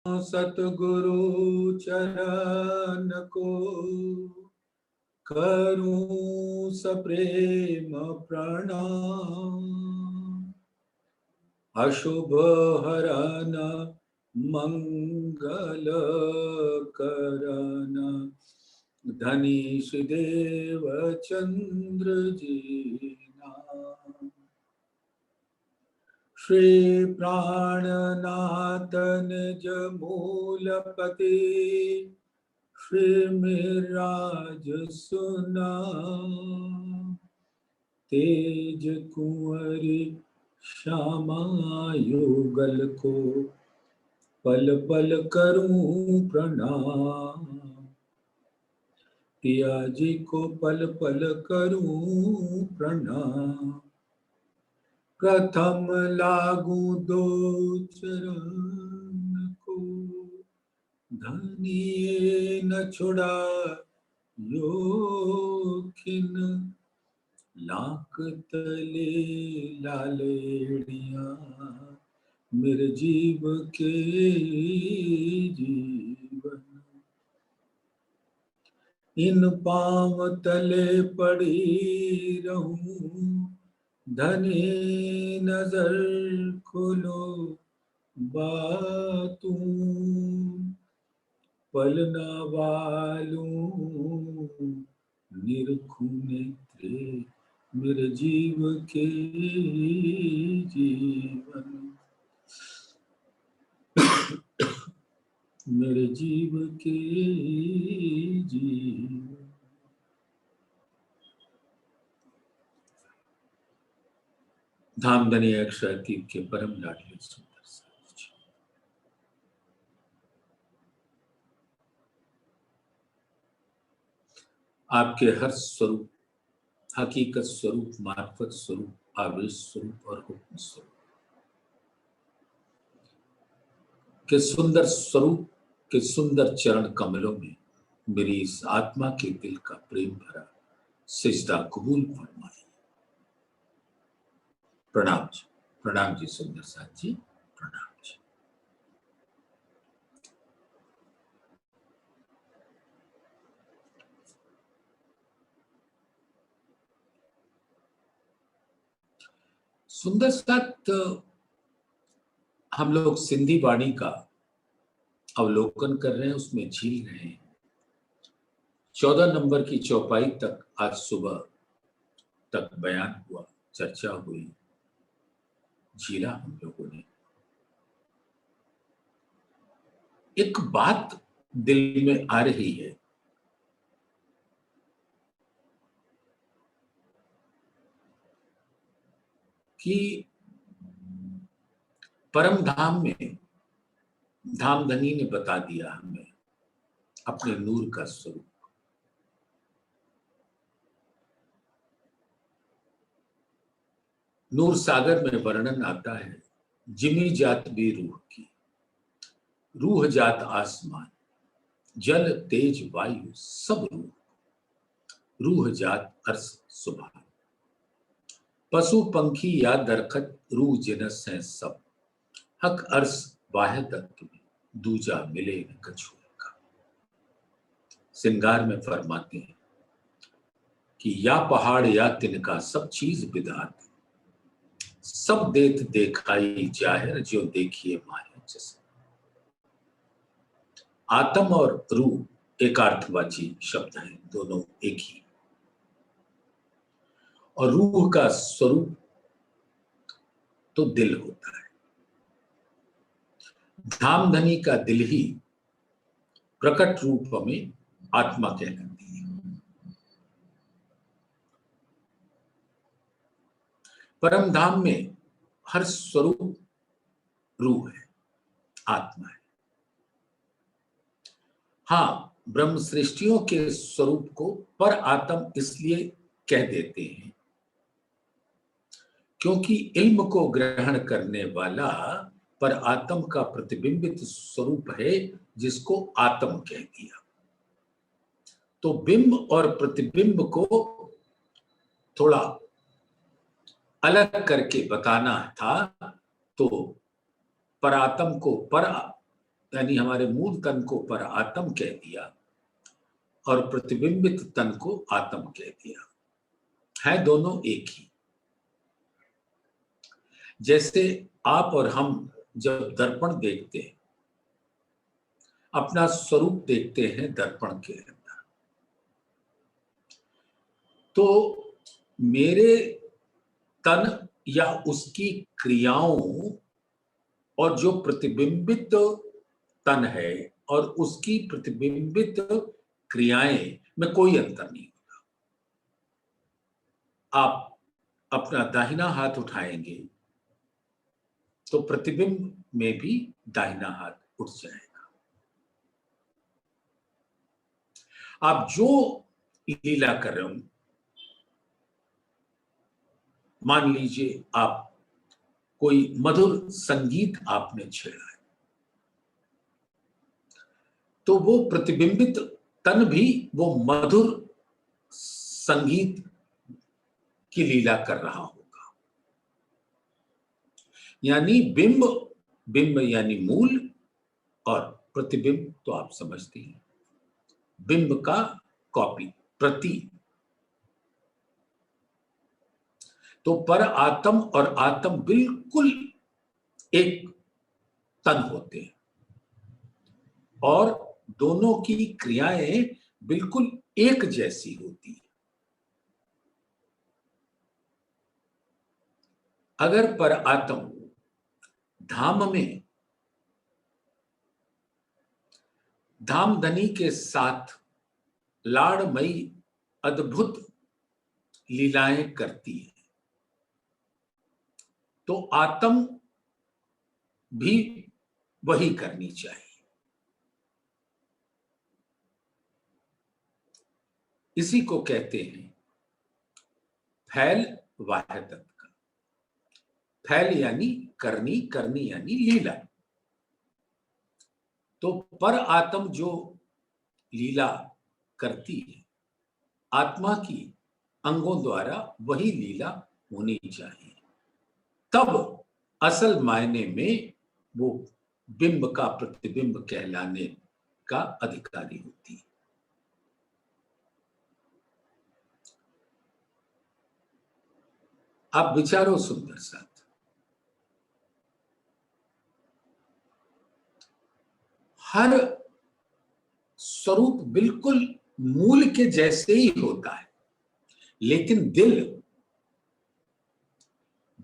सतगुरु चरण को करूं सप्रेम प्रणाम। अशुभ हरन मंगल करन धनीश देव चंद्र जी नाम। श्री प्राणनाथ निज मूलपति श्री मिराज सुना। तेज कुंवरी श्यामा युगल को पल पल करूं प्रणाम। पिया जी को पल पल करूं प्रणाम। प्रथम लागू दो चरण को धनिये न छुड़ा योखिन। लाख तले लालेड़िया मेरे जीव के जीवन। इन पांव तले पड़ी रहूं धनी नजर खोलो बातूं। पलना वालूं निरखूं नेत्रे मेरे जीव के जीवन। मेरे जीव के जीवन। धामधनी अक्षरातीत के परम लाडले सुंदर साथ जी, आपके हर स्वरूप, हकीकत स्वरूप, मार्फत स्वरूप, आवेश स्वरूप और हुक्म स्वरूप के सुंदर स्वरूप के सुंदर चरण कमलों में मेरी इस आत्मा के दिल का प्रेम भरा सिजदा कबूल फरमाए। प्रणाम जी, प्रणाम जी सुंदर साथ जी, प्रणाम जी। सुंदर साथ हम लोग सिंधी वाणी का अवलोकन कर रहे हैं, उसमें झील रहे हैं। 14 नंबर की चौपाई तक आज सुबह तक बयान हुआ, चर्चा हुई, झीला हम लोगों ने। एक बात दिल में आ रही है कि परम धाम में धामधनी ने बता दिया हमें अपने नूर का स्वरूप। नूर सागर में वर्णन आता है, जिमी जात भी रूह की, रूह जात आसमान, जल तेज वायु सब रूह, रूह जात अर्श सुभान। पशु पंखी या दरखत रूह जिनस हैं सब, हक अर्श वाहिद में दूजा मिले न कछु का। सिंगार में फरमाते हैं कि या पहाड़ या तिनका सब चीज बिदात, सब देख देखाई जाहिर जो देखिए माहिर जैसे। आत्म और रूह एकार्थवाची शब्द हैं, दोनों एक ही। और रूह का स्वरूप तो दिल होता है। धामधनी का दिल ही प्रकट रूप में आत्मा कहलाती है। परम धाम में हर स्वरूप रूह है, आत्मा है। हाँ, ब्रह्म सृष्टियों के स्वरूप को पर आत्म इसलिए कह देते हैं क्योंकि इल्म को ग्रहण करने वाला पर आत्म का प्रतिबिंबित स्वरूप है, जिसको आत्म कह दिया। तो बिंब और प्रतिबिंब को थोड़ा अलग करके बताना था, तो परात्म को पर यानी हमारे मूल तन को पर आत्म कह दिया और प्रतिबिंबित तन को आत्म कह दिया, है दोनों एक ही। जैसे आप और हम जब दर्पण देखते हैं, अपना स्वरूप देखते हैं दर्पण के अंदर, तो मेरे तन या उसकी क्रियाओं और जो प्रतिबिंबित तन है और उसकी प्रतिबिंबित क्रियाएं में कोई अंतर नहीं होता। आप अपना दाहिना हाथ उठाएंगे तो प्रतिबिंब में भी दाहिना हाथ उठ जाएगा। आप जो लीला कर रहे हो, मान लीजिए आप कोई मधुर संगीत आपने छेड़ा है, तो वो प्रतिबिंबित तन भी वो मधुर संगीत की लीला कर रहा होगा। यानी बिंब, बिंब यानी मूल, और प्रतिबिंब तो आप समझते हैं, बिंब का कॉपी, प्रति। तो पर आत्म और आत्म बिल्कुल एक तन होते हैं और दोनों की क्रियाएं बिल्कुल एक जैसी होती है। अगर पर आत्म धाम में धामधनी के साथ लाड़मयी अद्भुत लीलाएं करती है, तो आत्म भी वही करनी चाहिए। इसी को कहते हैं फैल वाहदत का। फैल यानी करनी, करनी यानी लीला। तो पर आत्म जो लीला करती है, आत्मा की अंगों द्वारा वही लीला होनी चाहिए, तब असल मायने में वो बिंब का प्रतिबिंब कहलाने का अधिकारी होती है। आप विचारो सुंदर साथ, हर स्वरूप बिल्कुल मूल के जैसे ही होता है, लेकिन दिल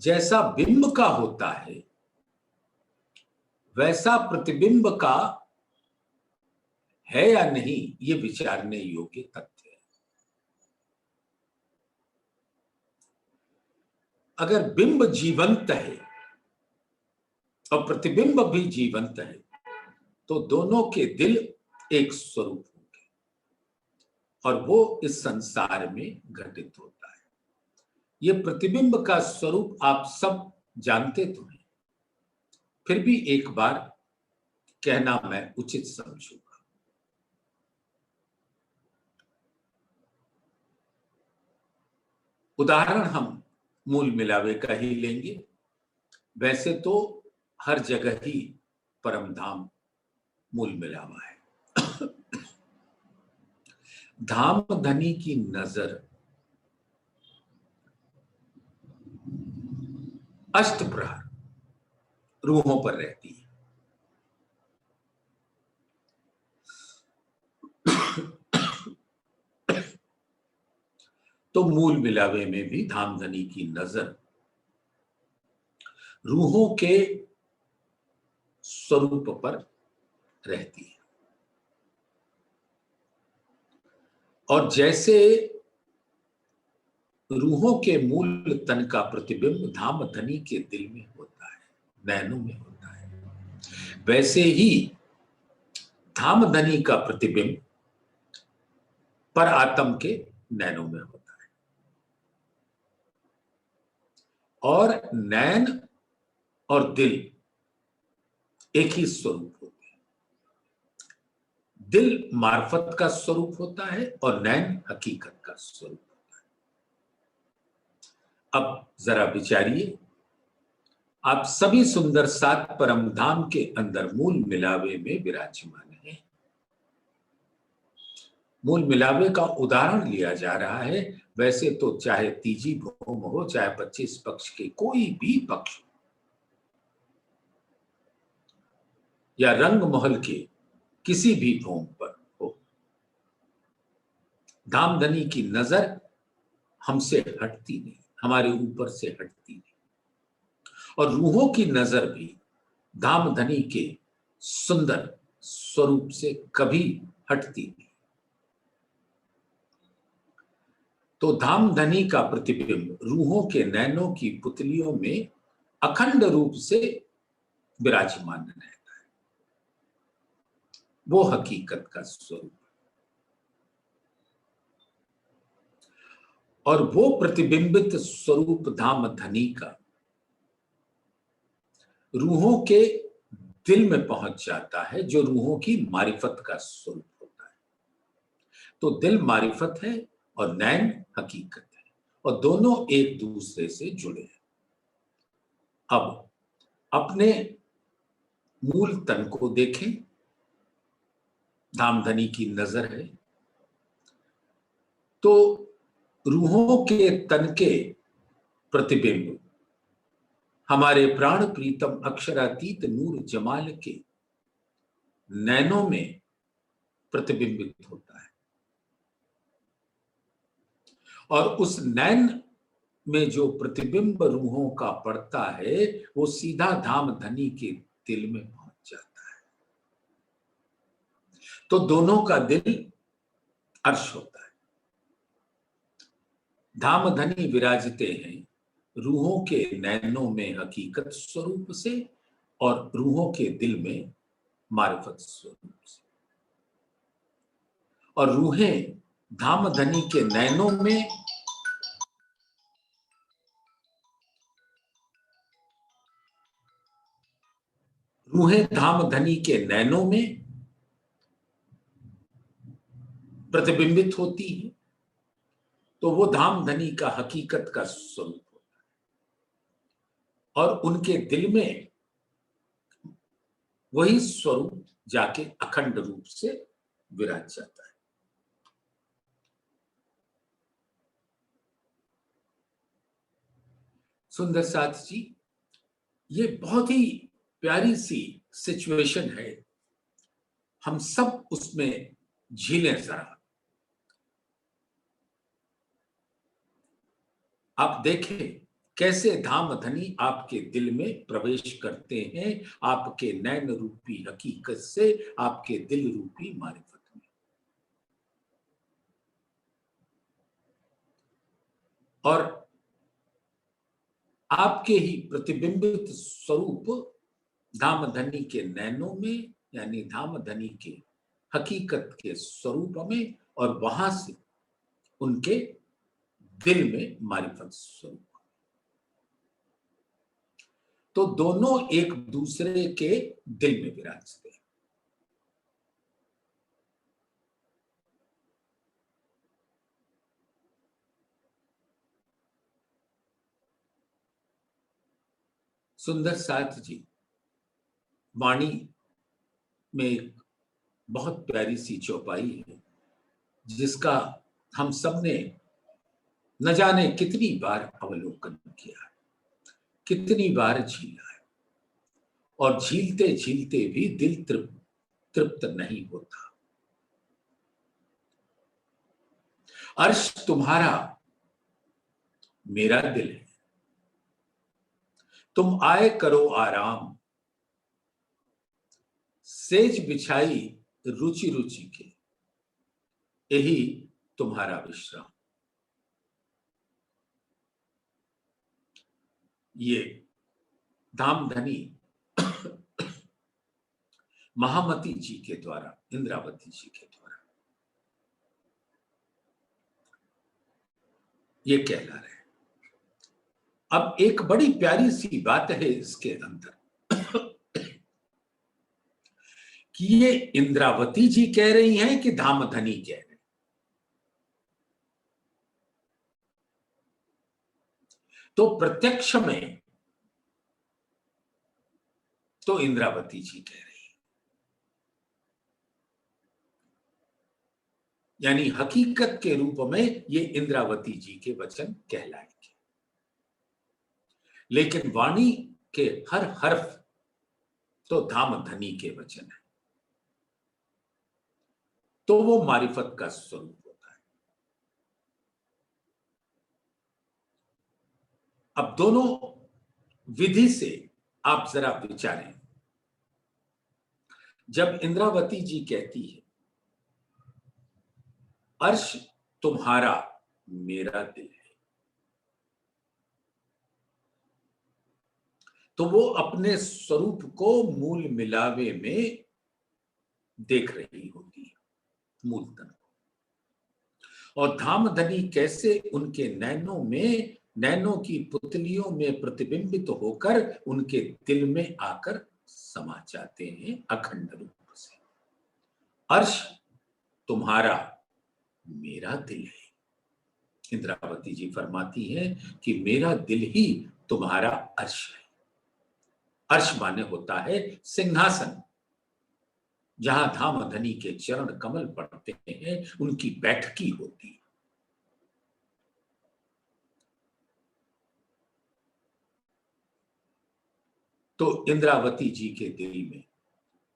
जैसा बिंब का होता है वैसा प्रतिबिंब का है या नहीं, ये विचारने योग्य तथ्य है। अगर बिंब जीवंत है और प्रतिबिंब भी जीवंत है, तो दोनों के दिल एक स्वरूप होंगे और वो इस संसार में घटित होता है। ये प्रतिबिंब का स्वरूप आप सब जानते तो हैं, फिर भी एक बार कहना मैं उचित समझूंगा। उदाहरण हम मूल मिलावे का ही लेंगे। वैसे तो हर जगह ही परम धाम मूल मिलावा है। धाम धनी की नजर अष्ट प्रहर रूहों पर रहती है। तो मूल मिलावे में भी धामधनी की नजर रूहों के स्वरूप पर रहती है। और जैसे रूहों के मूल तन का प्रतिबिंब धामधनी के दिल में होता है, नैनों में होता है, वैसे ही धामधनी का प्रतिबिंब पर आत्म के नैनों में होता है। और नैन और दिल एक ही स्वरूप होते हैं। दिल मार्फत का स्वरूप होता है और नैन हकीकत का स्वरूप होता है। अब जरा विचारिए, आप सभी सुंदर सात परम धाम के अंदर मूल मिलावे में विराजमान है। मूल मिलावे का उदाहरण लिया जा रहा है। वैसे तो चाहे तीजी भौम हो, चाहे 25 पक्ष के कोई भी पक्ष या रंग महल के किसी भी भौम पर हो, धामधनी की नजर हमसे हटती नहीं, हमारे ऊपर से हटती नहीं। और रूहों की नजर भी धामधनी के सुंदर स्वरूप से कभी हटती नहीं। तो धामधनी का प्रतिबिंब रूहों के नैनों की पुतलियों में अखंड रूप से विराजमान रहता है। वो हकीकत का स्वरूप, और वो प्रतिबिंबित स्वरूप धामधनी का रूहों के दिल में पहुंच जाता है, जो रूहों की मारिफत का स्वरूप होता है। तो दिल मारिफत है और नैन हकीकत है, और दोनों एक दूसरे से जुड़े हैं। अब अपने मूल तन को देखें। धामधनी की नजर है तो रूहों के तन के प्रतिबिंब हमारे प्राण प्रीतम अक्षरातीत नूर जमाल के नैनों में प्रतिबिंबित होता है, और उस नैन में जो प्रतिबिंब रूहों का पड़ता है वो सीधा धामधनी के दिल में पहुंच जाता है। तो दोनों का दिल अर्श होता है। धामधनी विराजते हैं रूहों के नैनों में हकीकत स्वरूप से और रूहों के दिल में मारिफत स्वरूप से, और रूहें धामधनी के नैनों में धामधनी के नैनों में प्रतिबिंबित होती है। तो वो धामधनी का हकीकत का स्वरूप होता है, और उनके दिल में वही स्वरूप जाके अखंड रूप से विराज जाता है। सुंदर साथ जी, ये बहुत ही प्यारी सी सिचुएशन है। हम सब उसमें झीलें जरा। आप देखें कैसे धामधनी आपके दिल में प्रवेश करते हैं, आपके नैन रूपी हकीकत से आपके दिल रूपी मारिफत में। और आपके ही प्रतिबिंबित स्वरूप धामधनी के नैनों में, यानी धामधनी के हकीकत के स्वरूप में, और वहां से उनके दिल में मारिफत स्वरूप। तो दोनों एक दूसरे के दिल में विराजते हैं। सुंदर साथ जी, वाणी में एक बहुत प्यारी सी चौपाई है जिसका हम सब ने न जाने कितनी बार अवलोकन किया है, कितनी बार झीला है, और झीलते झीलते भी दिल तृप्त नहीं होता। अर्श तुम्हारा मेरा दिल है, तुम आए करो आराम, सेज बिछाई रुचि रुचि के, यही तुम्हारा विश्राम। ये धामधनी महामती जी के द्वारा, इंद्रावती जी के द्वारा ये कहला रहे हैं। अब एक बड़ी प्यारी सी बात है इसके अंदर कि ये इंद्रावती जी कह रही हैं कि धामधनी कह रहे हैं। तो प्रत्यक्ष में तो इंद्रावती जी कह रही है, यानी हकीकत के रूप में ये इंद्रावती जी के वचन कहलाएंगे, लेकिन वाणी के हर हर्फ तो धामधनी के वचन है, तो वो मारिफत का स्वरूप होता है। अब दोनों विधि से आप जरा विचारें। जब इंद्रावती जी कहती है अर्श तुम्हारा मेरा दिल है, तो वो अपने स्वरूप को मूल मिलावे में देख रही होती है, मूलतन को। और धामधनी कैसे उनके नैनों की पुतलियों में प्रतिबिंबित होकर उनके दिल में आकर समा जाते हैं अखंड रूप से। अर्श तुम्हारा मेरा दिल है, इंद्रावती जी फरमाती हैं कि मेरा दिल ही तुम्हारा अर्श है। अर्श माने होता है सिंहासन, जहां धामधनी के चरण कमल पड़ते हैं, उनकी बैठकी होती है। तो इंद्रावती जी के दिल में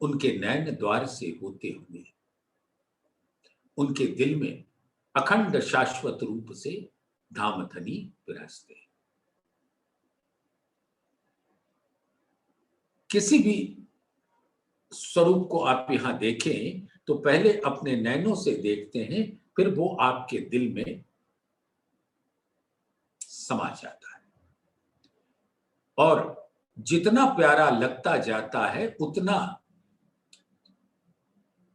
उनके नैन द्वार से होते हुए उनके दिल में अखंड शाश्वत रूप से धामधनी विराजते हैं। किसी भी स्वरूप को आप यहां देखें तो पहले अपने नैनों से देखते हैं, फिर वो आपके दिल में समा जाता है और जितना प्यारा लगता जाता है उतना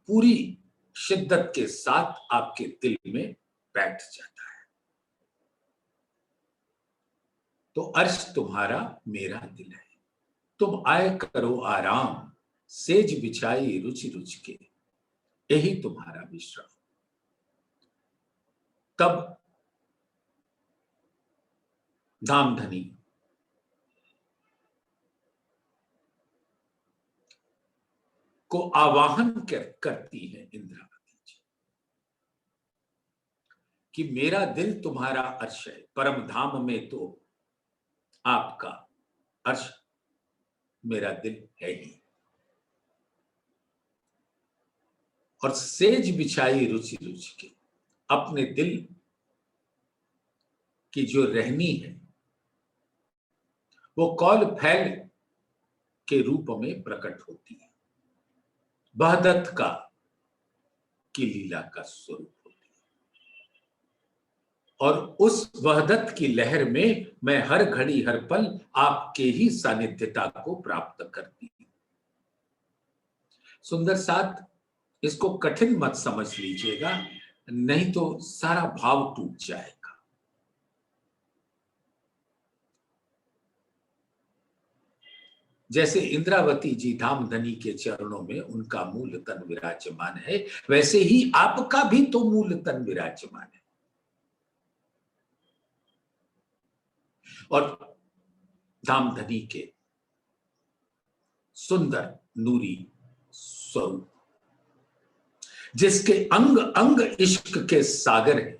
पूरी शिद्दत के साथ आपके दिल में बैठ जाता है। तो अर्श तुम्हारा मेरा दिल है, तुम आए करो आराम, सेज बिछाई रुचि रुचि के, यही तुम्हारा विश्राम। तब धामधनी को आवाहन करती है इंद्रावती जी कि मेरा दिल तुम्हारा अर्श है, परम धाम में तो आपका अर्श मेरा दिल है ही। और सेज बिछाई रुचि रुचि के, अपने दिल की जो रहनी है वो कौल फैल के रूप में प्रकट होती है, बहदत का की लीला का स्वरूप होती है। और उस वहदत की लहर में मैं हर घड़ी हर पल आपके ही सानिध्यता को प्राप्त करती हूं। सुंदर साथ, इसको कठिन मत समझ लीजिएगा, नहीं तो सारा भाव टूट जाएगा। जैसे इंद्रावती जी धामधनी के चरणों में उनका मूल तन विराजमान है, वैसे ही आपका भी तो मूल तन विराजमान है। और धामधनी के सुंदर नूरी स्वरूप, जिसके अंग अंग इश्क के सागर है,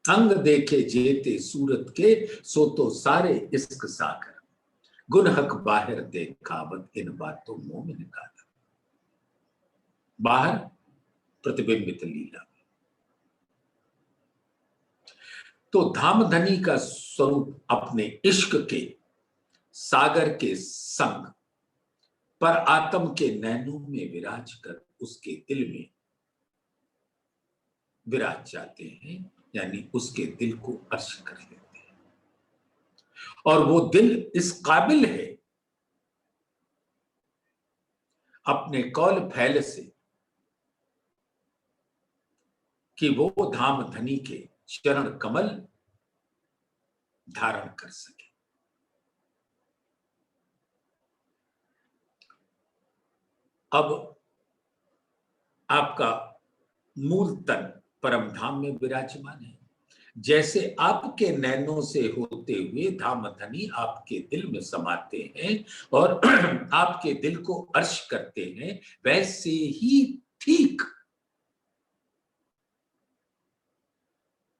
अंग देखे जेते सूरत के, सो तो सारे इश्क सागर, गुन हक बाहर देखावत इन बातों मोमिन का, बाहर प्रतिबिंबित लीला। तो धामधनी का स्वरूप अपने इश्क के सागर के संग पर आत्म के नैनों में विराज कर उसके दिल में विराज जाते हैं, यानी उसके दिल को अर्श कर लेते हैं। और वो दिल इस काबिल है अपने कौल फैल से कि वो धामधनी के चरण कमल धारण कर सके। अब आपका मूल तन परम धाम में विराजमान है, जैसे आपके नैनों से होते हुए धामधनी आपके दिल में समाते हैं और आपके दिल को अर्श करते हैं, वैसे ही ठीक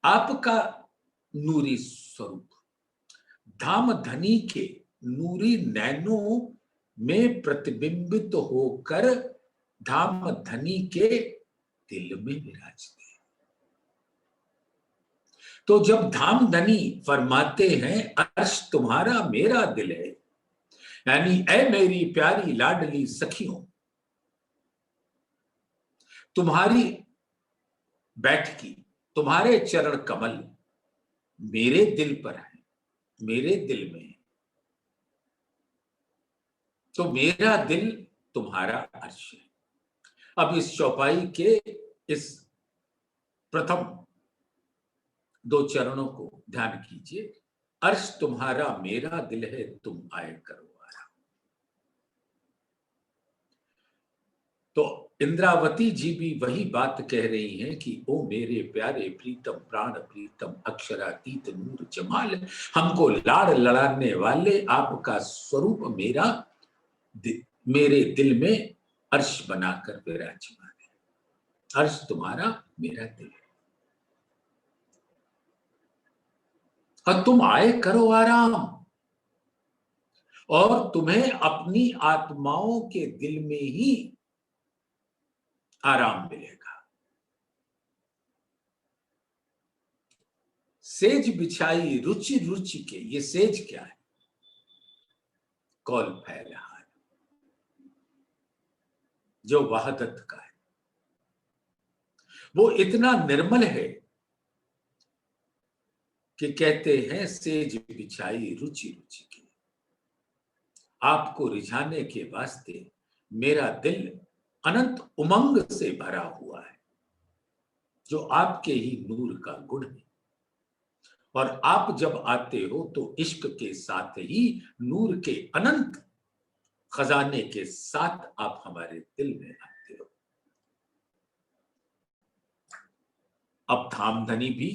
आपका नूरी स्वरूप धामधनी के नूरी नैनों में प्रतिबिंबित होकर धामधनी के दिल में विराजते हैं। तो जब धामधनी फरमाते हैं अर्श तुम्हारा मेरा दिल है, यानी ऐ मेरी प्यारी लाडली सखियों, तुम्हारी बैठकी, तुम्हारे चरण कमल मेरे दिल पर है, मेरे दिल में है, तो मेरा दिल तुम्हारा अर्श है। अब इस चौपाई के इस प्रथम 2 चरणों को ध्यान कीजिए। अर्श तुम्हारा मेरा दिल है, तुम आए करो आराम। तो इंद्रावती जी भी वही बात कह रही हैं कि ओ मेरे प्यारे प्रीतम प्राण प्रीतम अक्षरातीत नूर जमाल, हमको लाड़ लड़ाने वाले आपका स्वरूप मेरे दिल में अर्श बनाकर विराजमान है। अर्श तुम्हारा मेरा दिल है और तुम आए करो आराम, और तुम्हें अपनी आत्माओं के दिल में ही आराम मिलेगा। सेज बिछाई रुचि रुचि के, ये सेज क्या है? कौल फैलहार, जो वहदत का है, वो इतना निर्मल है कि कहते हैं सेज बिछाई रुचि रुचि के। आपको रिझाने के वास्ते मेरा दिल अनंत उमंग से भरा हुआ है, जो आपके ही नूर का गुण है। और आप जब आते हो तो इश्क के साथ ही नूर के अनंत खजाने के साथ आप हमारे दिल में आते हो। अब धामधनी भी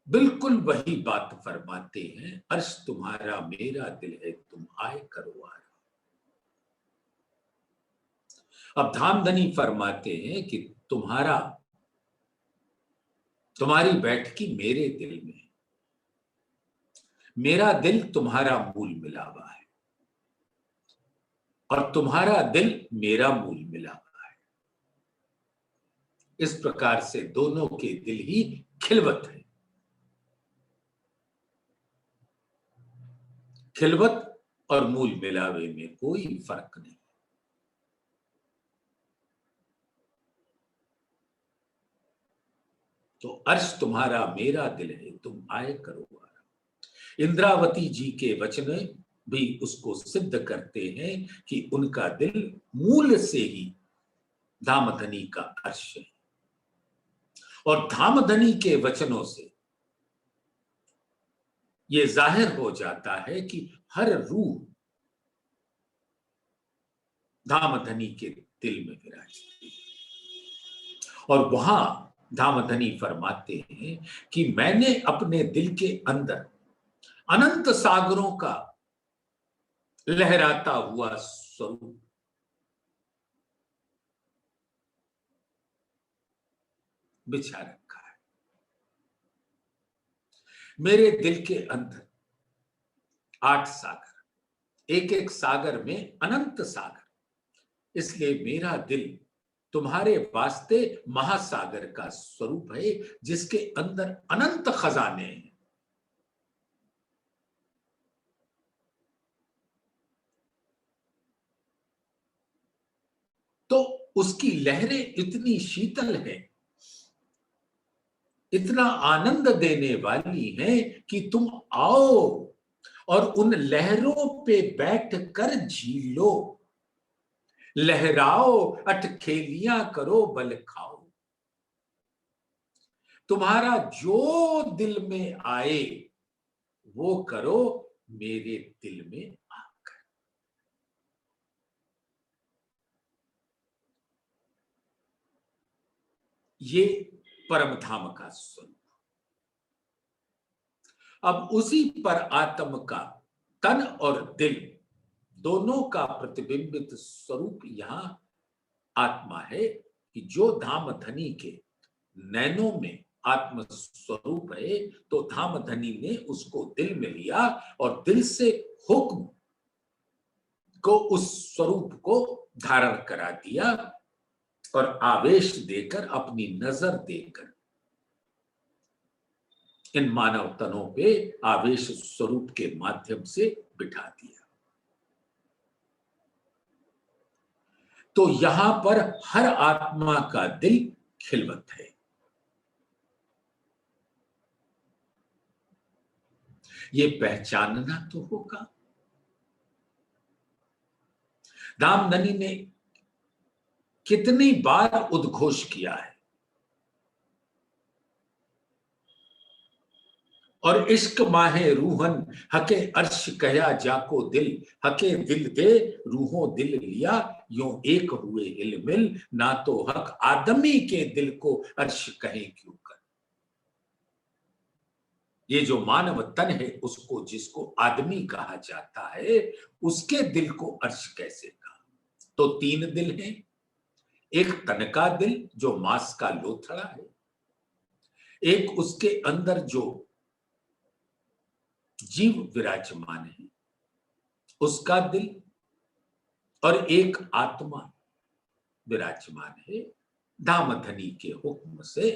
बिल्कुल वही बात फरमाते हैं, अर्श तुम्हारा मेरा दिल है, तुम आए करो आराम। अब धामधनी फरमाते हैं कि तुम्हारी बैठकी मेरे दिल में, मेरा दिल तुम्हारा मूल मिलावा है और तुम्हारा दिल मेरा मूल मिलावा है। इस प्रकार से दोनों के दिल ही खिलवत है। खिलवत और मूल मिलावे में कोई फर्क नहीं। तो अर्श तुम्हारा मेरा दिल है, तुम आए करो आराम। इंद्रावती जी के वचन भी उसको सिद्ध करते हैं कि उनका दिल मूल से ही धामधनी का अर्श है, और धामधनी के वचनों से ये जाहिर हो जाता है कि हर रूह धामधनी के दिल में विराजती है। और वहां धामधनी फरमाते हैं कि मैंने अपने दिल के अंदर अनंत सागरों का लहराता हुआ स्वरूप बिछा रखा है। मेरे दिल के अंदर 8 सागर, एक एक सागर में अनंत सागर, इसलिए मेरा दिल तुम्हारे वास्ते महासागर का स्वरूप है, जिसके अंदर अनंत खजाने हैं। तो उसकी लहरें इतनी शीतल हैं, इतना आनंद देने वाली हैं कि तुम आओ और उन लहरों पे बैठकर झीलो, लहराओ अटखेलियां करो बल खाओ। तुम्हारा जो दिल में आए वो करो मेरे दिल में आकर। ये परम धाम का स्वरूप, अब उसी पर आत्म का तन और दिल दोनों का प्रतिबिंबित स्वरूप यहां आत्मा है कि जो धाम धनी के नैनों में आत्म स्वरूप है, तो धाम धनी ने उसको दिल में लिया और दिल से हुक्म को उस स्वरूप को धारण करा दिया और आवेश देकर, अपनी नजर देकर इन मानव तनों पे आवेश स्वरूप के माध्यम से बिठा दिया। तो यहां पर हर आत्मा का दिल खिलवत है। ये पहचानना तो होगा। धामधनी ने कितनी बार उद्घोष किया है, और इश्क माहे रूहन हके अर्श कया जाको दिल, हके दिल दे रूहों दिल लिया, यूं एक हुए हिल मिल, ना तो हक आदमी के दिल को अर्श कहे क्यों कर। ये जो मानव तन है, उसको जिसको आदमी कहा जाता है, उसके दिल को अर्श कैसे कहा। तो तीन दिल हैं। एक तन का दिल जो मांस का लोथड़ा है, एक उसके अंदर जो जीव विराजमान है उसका दिल, और एक आत्मा विराजमान है। धामधनी के हुक्म से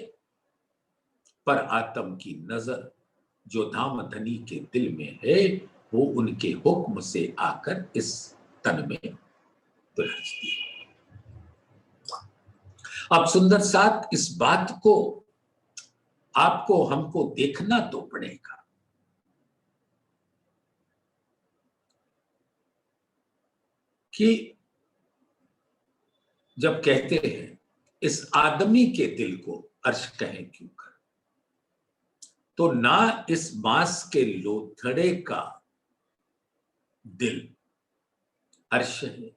पर आत्म की नजर जो धामधनी के दिल में है, वो उनके हुक्म से आकर इस तन में विराजती है। अब सुंदर साथ इस बात को आपको हमको देखना तो पड़ेगा कि जब कहते हैं इस आदमी के दिल को अर्श कहें क्यों कर, तो ना इस मांस के लोथड़े का दिल अर्श है,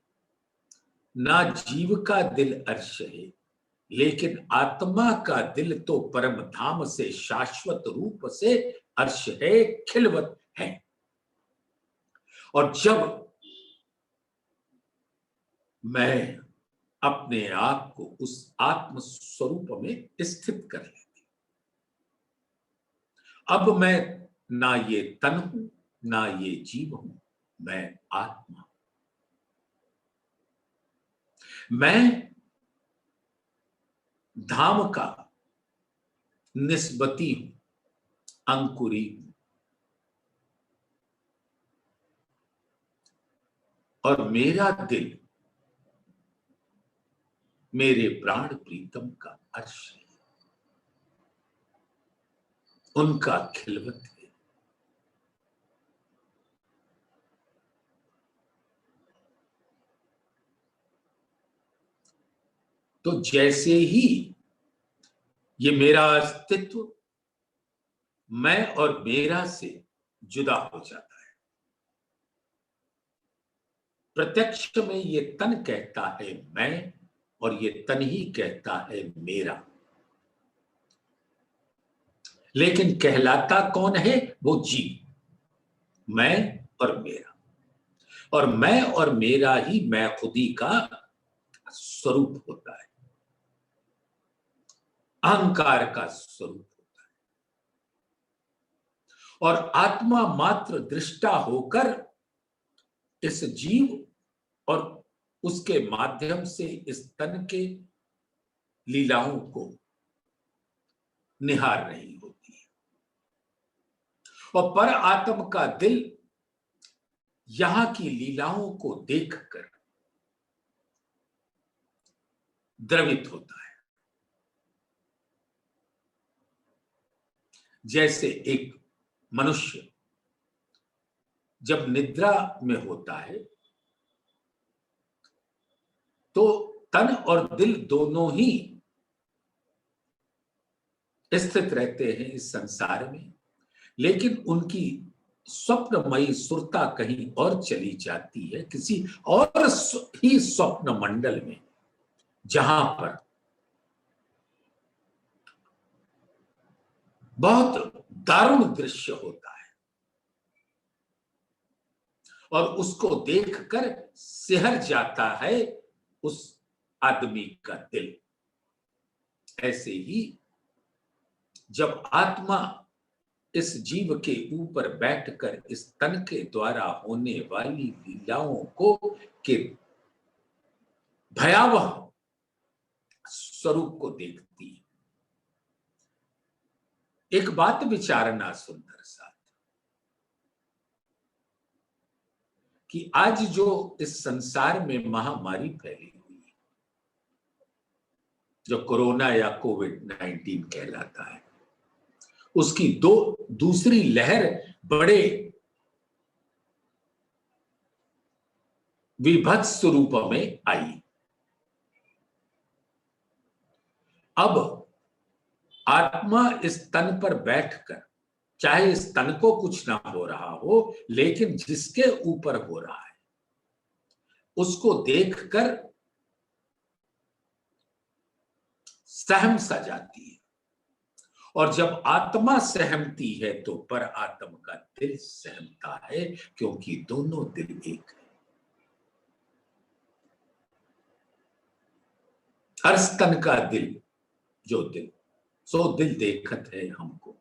ना जीव का दिल अर्श है, लेकिन आत्मा का दिल तो परम धाम से शाश्वत रूप से अर्श है, खिलवत है। और जब मैं अपने आप को उस आत्म स्वरूप में स्थित कर लेती, अब मैं ना ये तन हूं, ना ये जीव हूं, मैं आत्मा। मैं धाम का निस्बती हूं, अंकुरी हूं, और मेरा दिल मेरे प्राण प्रीतम का अर्श है, उनका खिलवत है। तो जैसे ही ये मेरा अस्तित्व मैं और मेरा से जुदा हो जाता है, प्रत्यक्ष में ये तन कहता है मैं, और ये तन ही कहता है मेरा, लेकिन कहलाता कौन है? वो जीव, मैं और मेरा। और मैं और मेरा ही मैं खुदी का स्वरूप होता है, अहंकार का स्वरूप होता है। और आत्मा मात्र दृष्टा होकर इस जीव और उसके माध्यम से इस तन के लीलाओं को निहार रही होती है, और पर आत्म का दिल यहां की लीलाओं को देखकर द्रवित होता है। जैसे एक मनुष्य जब निद्रा में होता है, तो तन और दिल दोनों ही स्थित रहते हैं इस संसार में, लेकिन उनकी स्वप्नमयी सुरता कहीं और चली जाती है, किसी और ही स्वप्न मंडल में, जहां पर बहुत दारुण दृश्य होता है। और उसको देखकर सिहर जाता है उस आदमी का दिल। ऐसे ही जब आत्मा इस जीव के ऊपर बैठकर इस तन के द्वारा होने वाली लीलाओं को के भयावह स्वरूप को देखती है। एक बात विचारना सुंदर साथ, कि आज जो इस संसार में महामारी फैली हुई है, जो कोरोना या कोविड-19 कहलाता है, उसकी दूसरी लहर बड़े विभत्स रूप में आई। अब आत्मा इस तन पर बैठकर, चाहे इस तन को कुछ ना हो रहा हो, लेकिन जिसके ऊपर हो रहा है उसको देखकर सहम सा जाती है। और जब आत्मा सहमती है तो पर आत्म का दिल सहमता है, क्योंकि दोनों दिल एक है। हर स्तन का दिल जो दिल, सो दिल देखत है हमको,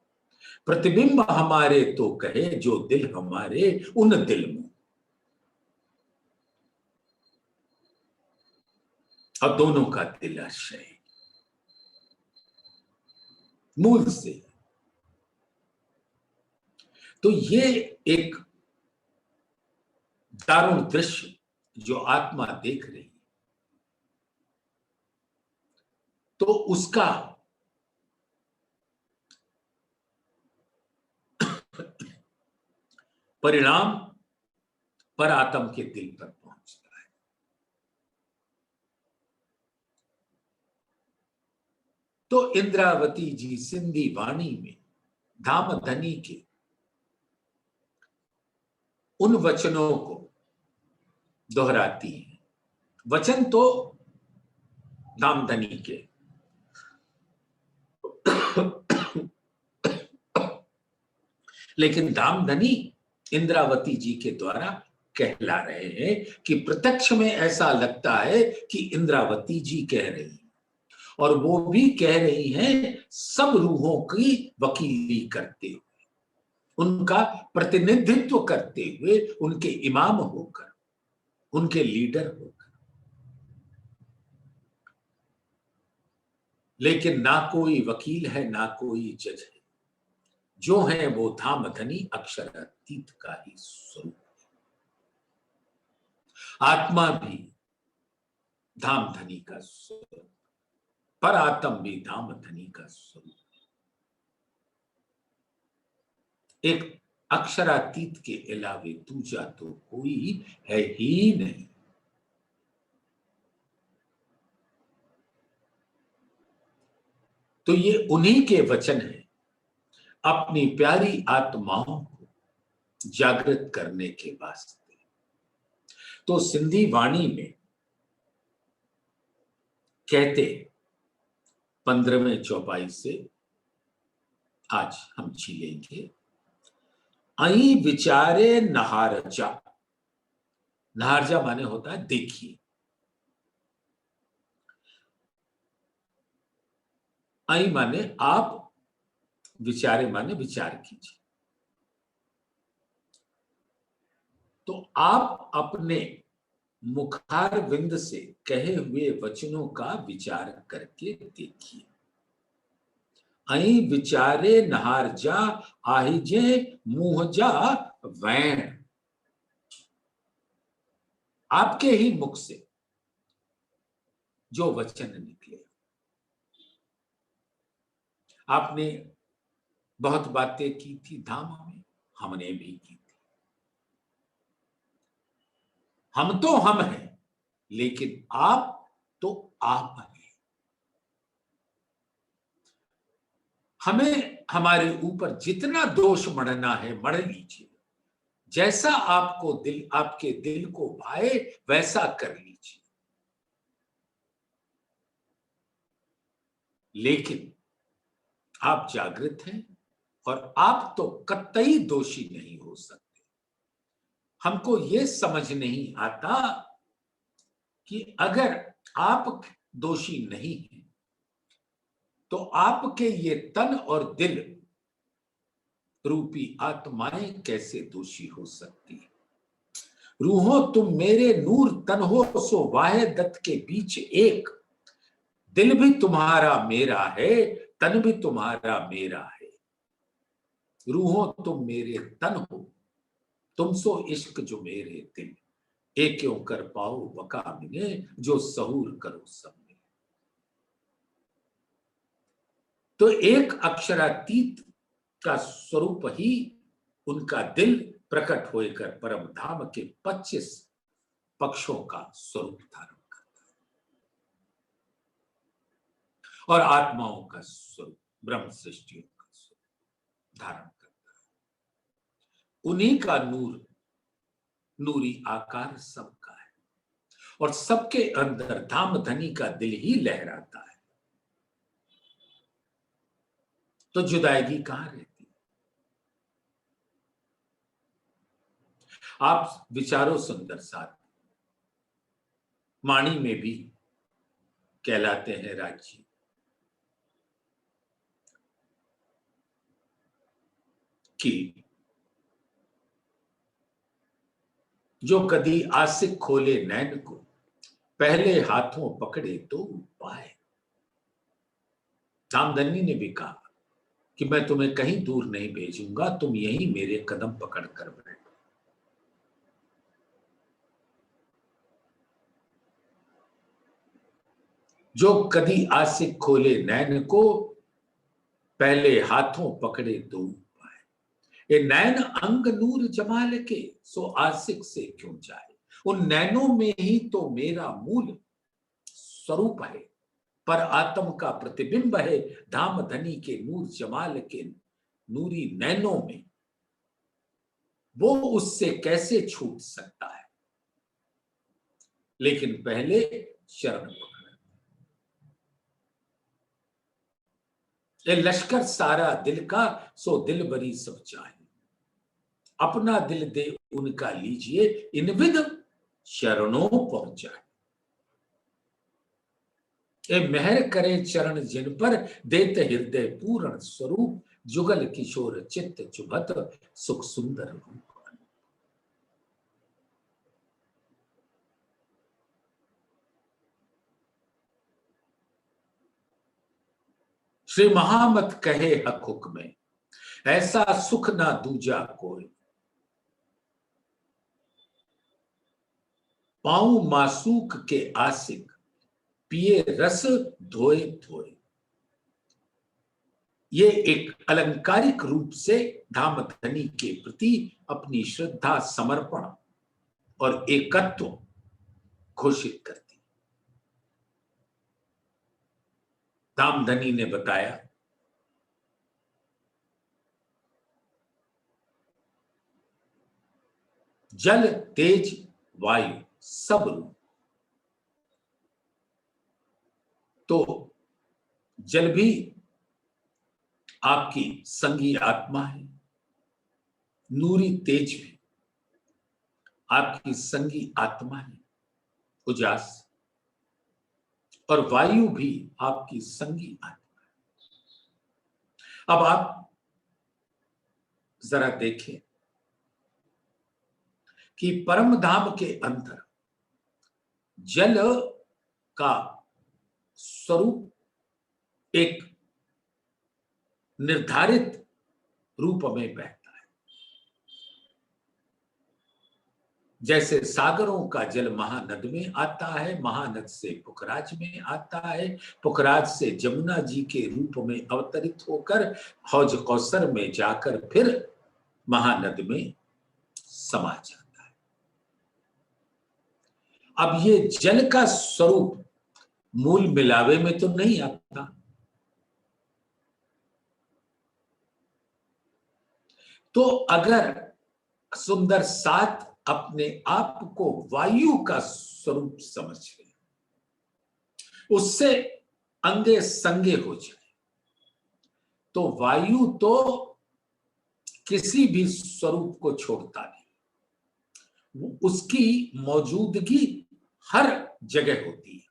प्रतिबिंब हमारे तो कहे, जो दिल हमारे उन दिल में। अब दोनों का दिल आश्रय मूल से। तो ये एक दारुण दृश्य जो आत्मा देख रही है, तो उसका परिणाम पर आत्म के दिल पर पहुंचता है। तो इंद्रावती जी सिंधी वाणी में धामधनी के उन वचनों को दोहराती हैं। वचन तो धामधनी के, लेकिन धामधनी इंद्रावती जी के द्वारा कहला रहे हैं कि प्रत्यक्ष में ऐसा लगता है कि इंद्रावती जी कह रही हैं, और वो भी कह रही हैं सब रूहों की वकीली करते हुए, उनका प्रतिनिधित्व करते हुए, उनके इमाम होकर, उनके लीडर होकर। लेकिन ना कोई वकील है, ना कोई जज है, जो है वो धामधनी अक्षरातीत का ही स्वरूप है। आत्मा भी धामधनी का स्वरूप, पर आत्म भी धामधनी का स्वरूप। एक अक्षरातीत के अलावे दूजा तो कोई है ही नहीं। तो ये उन्हीं के वचन है अपनी प्यारी आत्माओं को जागृत करने के वास्ते। तो सिंधी वाणी में कहते 15वें चौपाई से आज हम छीलेंगे। आई विचारे नहारजा, नहारजा माने होता है देखिए, आई माने आप, विचारे माने विचार कीजिए। तो आप अपने मुखार विंद से कहे हुए वचनों का विचार करके देखिए। आई विचारे नहार जा, आहिजे मुंह जा वैण। आपके ही मुख से जो वचन निकले। आपने बहुत बातें की थी धाम में, हमने भी की थी। हम तो हम हैं, लेकिन आप तो आप हैं। हमें हमारे ऊपर जितना दोष मढ़ना है मढ़ लीजिए, जैसा आपको दिल, आपके दिल को भाए वैसा कर लीजिए, लेकिन आप जागृत हैं और आप तो कतई दोषी नहीं हो सकते। हमको ये समझ नहीं आता कि अगर आप दोषी नहीं हैं तो आपके ये तन और दिल रूपी आत्माएं कैसे दोषी हो सकती है। रूहो तुम मेरे नूर तन हो सो वाहे दत्त के बीच एक, दिल भी तुम्हारा मेरा है तन भी तुम्हारा मेरा है। रूहो तुम मेरे तन हो तुम सो इश्क जो मेरे दिल, एक क्यों कर पाओ बका मिने जो सहूर करो सब में। तो एक अक्षरातीत का स्वरूप ही उनका दिल प्रकट होकर परम धाम के 25 पक्षों का स्वरूप धारण करता है और आत्माओं का स्वरूप ब्रह्म सृष्टियों का स्वरूप धारण करता है। उन्हीं का नूर नूरी आकार सबका है और सबके अंदर धाम धनी का दिल ही लहराता है। तो जुदाईगी कहां रहती? आप विचारो सुंदर साथ, वाणी में भी कहलाते हैं राज्य कि जो कदी आसिक खोले नैन को, पहले हाथों पकड़े तो पाए। धामधनी ने भी कहा कि मैं तुम्हें कहीं दूर नहीं भेजूंगा, तुम यहीं मेरे कदम पकड़ कर बैठो। जो कदी आसिक खोले नैन को, पहले हाथों पकड़े दो पाए। ये नैन अंग नूर जमाल के, सो आसिक से क्यों जाए। उन नैनों में ही तो मेरा मूल स्वरूप है, पर आत्म का प्रतिबिंब है धाम धनी के नूर जमाल के नूरी नैनों में। वो उससे कैसे छूट सकता है, लेकिन पहले शरण पकड़। ये लश्कर सारा दिल का, सो दिल बरी सब चाहे। अपना दिल दे उनका लीजिए, इन विध शरणों पहुंचाए। ए मेहर करे चरण जिन पर, देते हृदय पूर्ण स्वरूप। जुगल किशोर चित्त चुभत, सुख सुंदर रूप। श्री महामत कहे हक हुक्म, ऐसा सुख ना दूजा कोई। पाऊं मासूक के आसिक, पिए रस धोए धोए। ये एक अलंकारिक रूप से धामधनी के प्रति अपनी श्रद्धा, समर्पण और एकत्व घोषित करती। धामधनी ने बताया जल तेज वायु सब रूप। तो जल भी आपकी संगी आत्मा है, नूरी तेज भी आपकी संगी आत्मा है, उजास, और वायु भी आपकी संगी आत्मा है। अब आप जरा देखें कि परम धाम के अंदर जल का स्वरूप एक निर्धारित रूप में बहता है। जैसे सागरों का जल महानद में आता है, महानद से पुखराज में आता है, पुखराज से जमुना जी के रूप में अवतरित होकर हौज कौसर में जाकर फिर महानद में समा जाता है। अब ये जल का स्वरूप मूल मिलावे में तो नहीं आता, तो अगर सुंदर साथ अपने आप को वायु का स्वरूप समझ ले, उससे अंगे संगे हो जाए, तो वायु तो किसी भी स्वरूप को छोड़ता नहीं। उसकी मौजूदगी हर जगह होती है।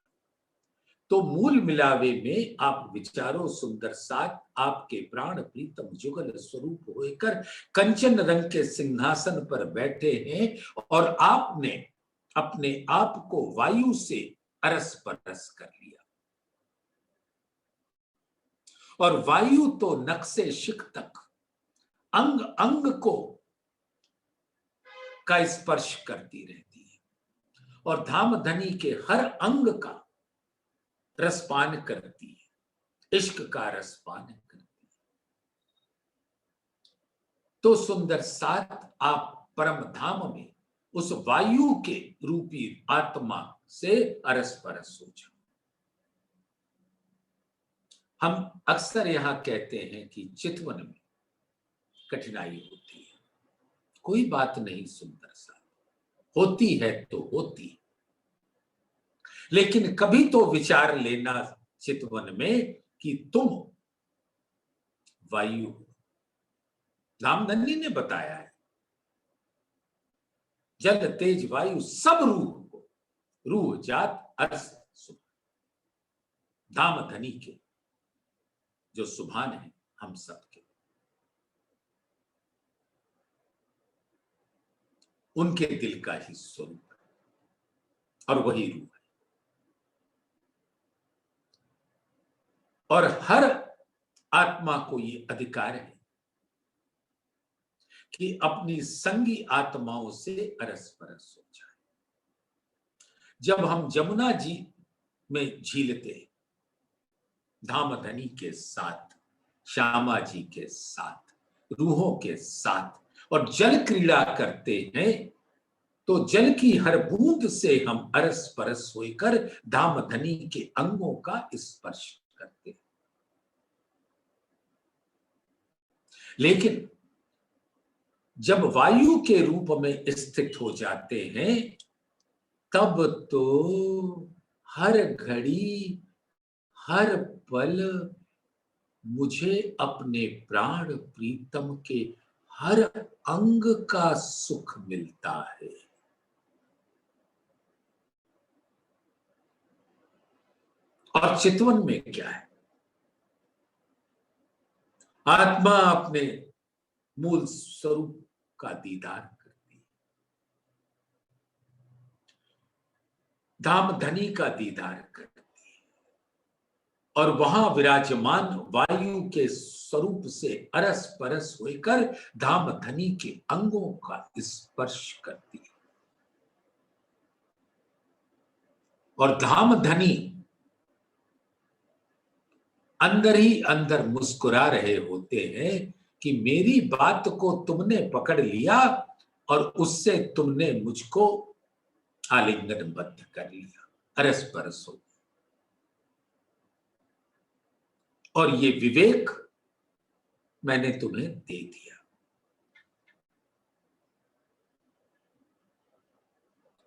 तो मूल मिलावे में आप विचारो सुंदर साथ, आपके प्राण प्रीतम जुगल स्वरूप होकर कंचन रंग के सिंहासन पर बैठे हैं, और आपने अपने आप को वायु से अरस परस कर लिया, और वायु तो नख से शिख तक अंग अंग को का स्पर्श करती रहती है, और धामधनी के हर अंग का रसपान करती है, इश्क का रसपान करती है। तो सुंदर साथ, आप परम धाम में उस वायु के रूपी आत्मा से अरस परस हो जाओ। हम अक्सर यहां कहते हैं कि चितवन में कठिनाई होती है। कोई बात नहीं सुंदर साथ, होती है तो होती है, लेकिन कभी तो विचार लेना चितवन में कि तुम वायु हो। रामधनी ने बताया है, जल तेज वायु सब रूह हो, रूह जात अर्स सुख। धाम धनी के जो सुभान है हम सबके, उनके दिल का ही स्वरूप है, और वही रूह है। और हर आत्मा को ये अधिकार है कि अपनी संगी आत्माओं से अरस परस हो जाए। जब हम जमुना जी में झीलते धामधनी के साथ, श्यामा जी के साथ, रूहों के साथ, और जल क्रीड़ा करते हैं, तो जल की हर बूंद से हम अरस परस होकर धामधनी के अंगों का स्पर्श करते हैं। लेकिन जब वायु के रूप में स्थित हो जाते हैं, तब तो हर घड़ी हर पल मुझे अपने प्राण प्रीतम के हर अंग का सुख मिलता है। और चितवन में क्या है, आत्मा अपने मूल स्वरूप का दीदार करती है, धामधनी का दीदार करती है, और वहां विराजमान वायु के स्वरूप से अरस परस होकर धामधनी के अंगों का स्पर्श करती है। और धामधनी अंदर ही अंदर मुस्कुरा रहे होते हैं कि मेरी बात को तुमने पकड़ लिया, और उससे तुमने मुझको आलिंगनबद्ध कर लिया, अरस परस हो। और ये विवेक मैंने तुम्हें दे दिया।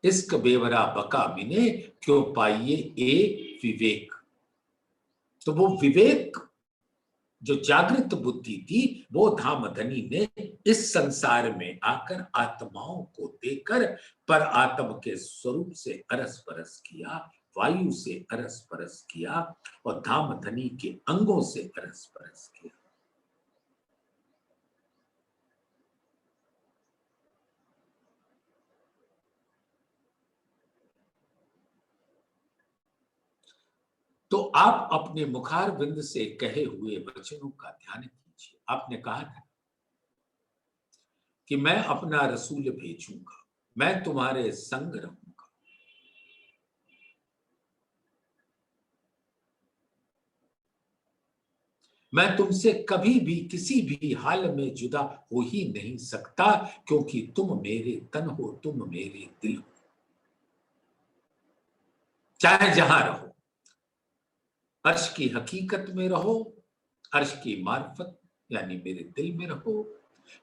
इश्क बेवरा बका मिने, क्यों पाइए ए विवेक। तो वो विवेक जो जागृत बुद्धि थी, वो धामधनी ने इस संसार में आकर आत्माओं को देकर पर आत्म के स्वरूप से अरस परस किया, वायु से अरस परस किया, और धामधनी के अंगों से अरस परस किया। तो आप अपने मुखार बिंद से कहे हुए वचनों का ध्यान कीजिए। आपने कहा था कि मैं अपना रसूल भेजूंगा, मैं तुम्हारे संग रहूंगा। मैं तुमसे कभी भी किसी भी हाल में जुदा हो ही नहीं सकता, क्योंकि तुम मेरे तन हो, तुम मेरे दिल हो। चाहे जहां रहो, अर्श की हकीकत में रहो, अर्श की मार्फत यानी मेरे दिल में रहो,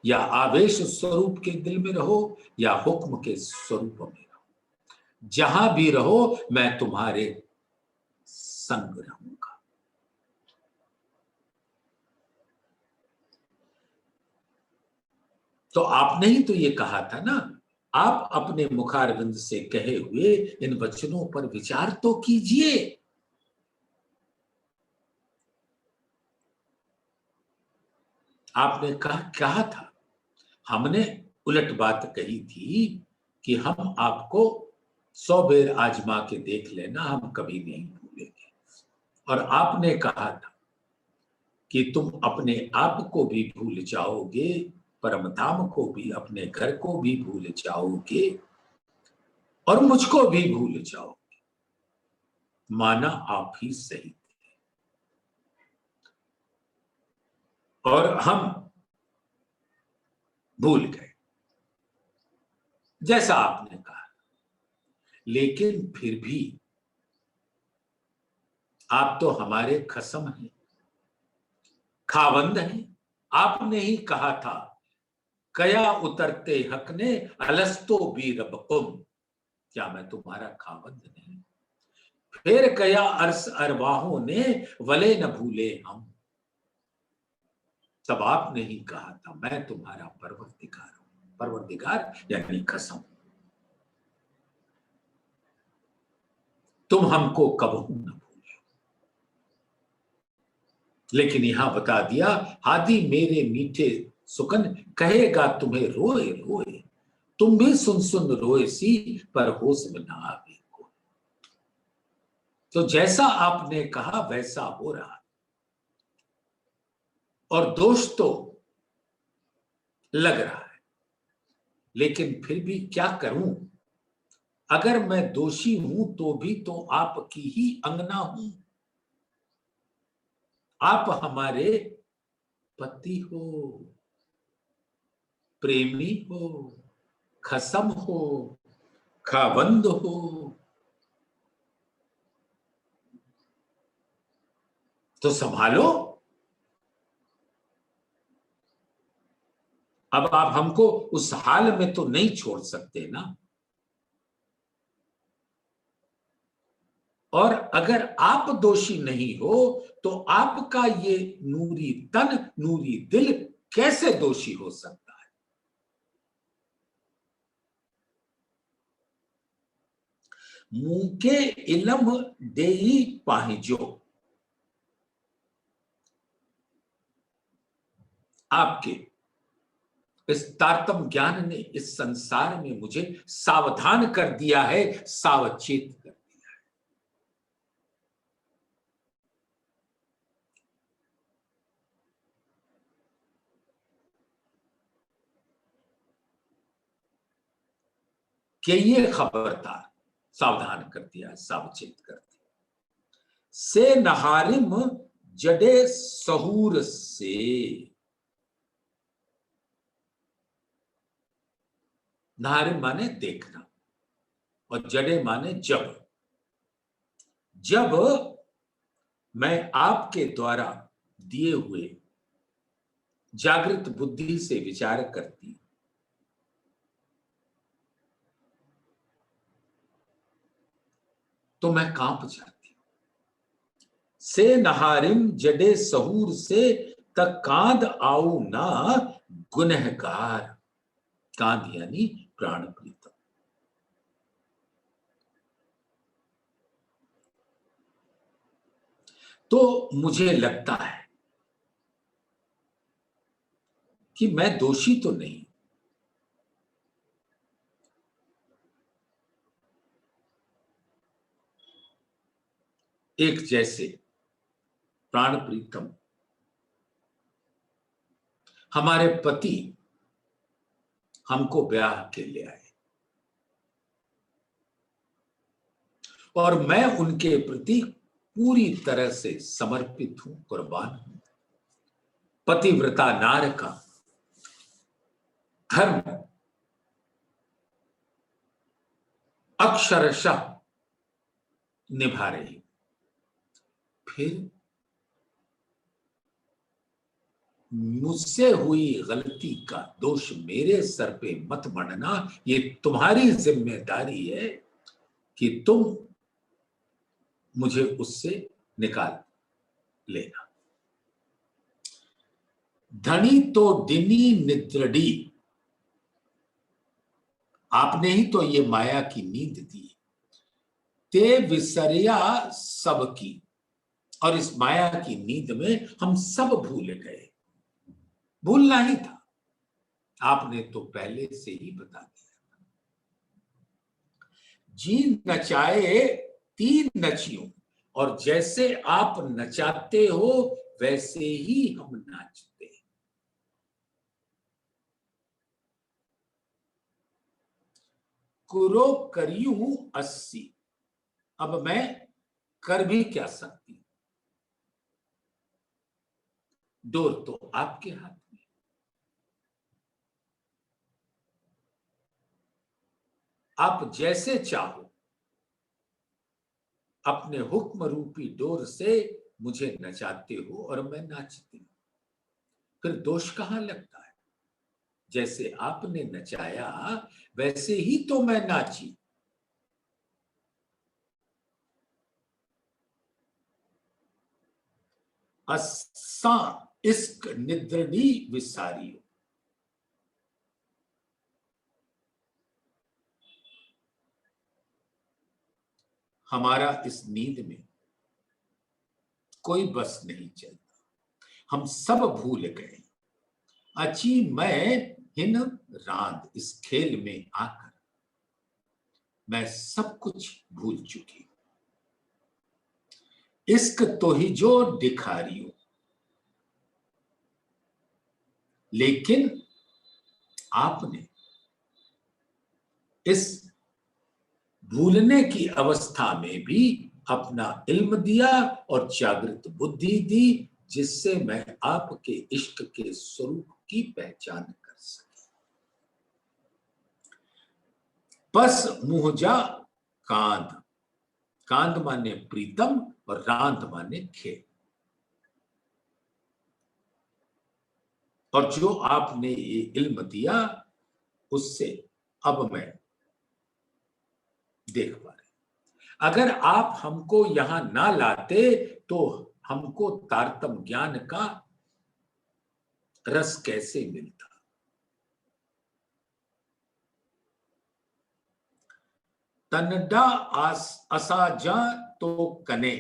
या आवेश स्वरूप के दिल में रहो, या हुक्म के स्वरूप में रहो, जहां भी रहो मैं तुम्हारे संग रहूंगा। तो आपने ही तो ये कहा था ना, आप अपने मुखारविंद से कहे हुए इन वचनों पर विचार तो कीजिए। आपने कहा था, हमने उलट बात कही थी कि हम आपको 100 बेर आजमा के देख लेना, हम कभी नहीं भूलेंगे। और आपने कहा था कि तुम अपने आप को भी भूल जाओगे, परमधाम को भी, अपने घर को भी भूल जाओगे और मुझको भी भूल जाओगे। माना आप ही सही थे और हम भूल गए जैसा आपने कहा, लेकिन फिर भी आप तो हमारे खसम हैं, खावंद हैं। आपने ही कहा था, कया उतरते हक ने अलस्तो भी रबकुम, क्या मैं तुम्हारा खावंद नहीं? फिर कया अरस अरवाहों ने वले न भूले हम, तब आपने ही कहा था, मैं तुम्हारा परवरदिगार हूं। परवरदिगार यानी कसम। तुम हमको कबहू न भूलो। लेकिन यहां बता दिया, हादी मेरे मीठे सुकन कहेगा तुम्हें रोए रोए, तुम भी सुन सुन रोए सी पर होश में ना आवे को। तो जैसा आपने कहा वैसा हो रहा, और दोष तो लग रहा है, लेकिन फिर भी क्या करूं? अगर मैं दोषी हूं तो भी तो आपकी ही अंगना हूं। आप हमारे पति हो, प्रेमी हो, खसम हो, खावंद हो। तो संभालो। अब आप हमको उस हाल में तो नहीं छोड़ सकते ना। और अगर आप दोषी नहीं हो तो आपका ये नूरी तन, नूरी दिल कैसे दोषी हो सकता है? मुंके इलम देई पाहिजो, आपके इस तारतम ज्ञान ने इस संसार में मुझे सावधान कर दिया है, सावचेत कर दिया है। कि ये खबरदार, सावधान कर दिया, सावचेत कर दिया। से नहारिम जडे सहूर से, नहारिम माने देखना और जडे माने जब। जब मैं आपके द्वारा दिए हुए जागृत बुद्धि से विचार करती, तो मैं कांप जाती। से नहारिम जडे सहूर से तक कांद आऊ ना गुनहगार, कांद यानी प्राण प्रीतम। तो मुझे लगता है कि मैं दोषी तो नहीं, एक जैसे प्राण प्रीतम हमारे पति हमको ब्याह के ले आए और मैं उनके प्रति पूरी तरह से समर्पित हूं, कुर्बान हूं। पतिव्रता नार का धर्म अक्षरशः निभा रही। फिर मुझसे हुई गलती का दोष मेरे सर पे मत मढ़ना, ये तुम्हारी जिम्मेदारी है कि तुम मुझे उससे निकाल लेना। धनी तो दिनी निद्रडी, आपने ही तो ये माया की नींद दी, ते विसरिया सबकी, और इस माया की नींद में हम सब भूल गए। भूलना ही था, आपने तो पहले से ही बता दिया। जी नचाए तीन नचियों, और जैसे आप नचाते हो वैसे ही हम नाचते हैं। कुरो करियूं 80, अब मैं कर भी क्या सकती हूं, डोर तो आपके हाथ में। आप जैसे चाहो अपने हुक्म रूपी डोर से मुझे नचाते हो और मैं नाचती हूं, फिर दोष कहां लगता है? जैसे आपने नचाया वैसे ही तो मैं नाची। असा इश्क निद्रणी विसारियो, हमारा इस नींद में कोई बस नहीं चलता, हम सब भूल गए। अची मैं हिन रांद, इस खेल में आकर मैं सब कुछ भूल चुकी। इश्क तो ही जो दिखारियो, लेकिन आपने इस भूलने की अवस्था में भी अपना इल्म दिया और जागृत बुद्धि दी, जिससे मैं आपके इश्क के स्वरूप की पहचान कर सकी। बस मुहजा कांध, कांध माने प्रीतम और रांध माने खेल, और जो आपने ये इल्म दिया उससे अब मैं देख पा रही। अगर आप हमको यहां ना लाते तो हमको तारतम ज्ञान का रस कैसे मिलता। तनडा असाजा तो कने,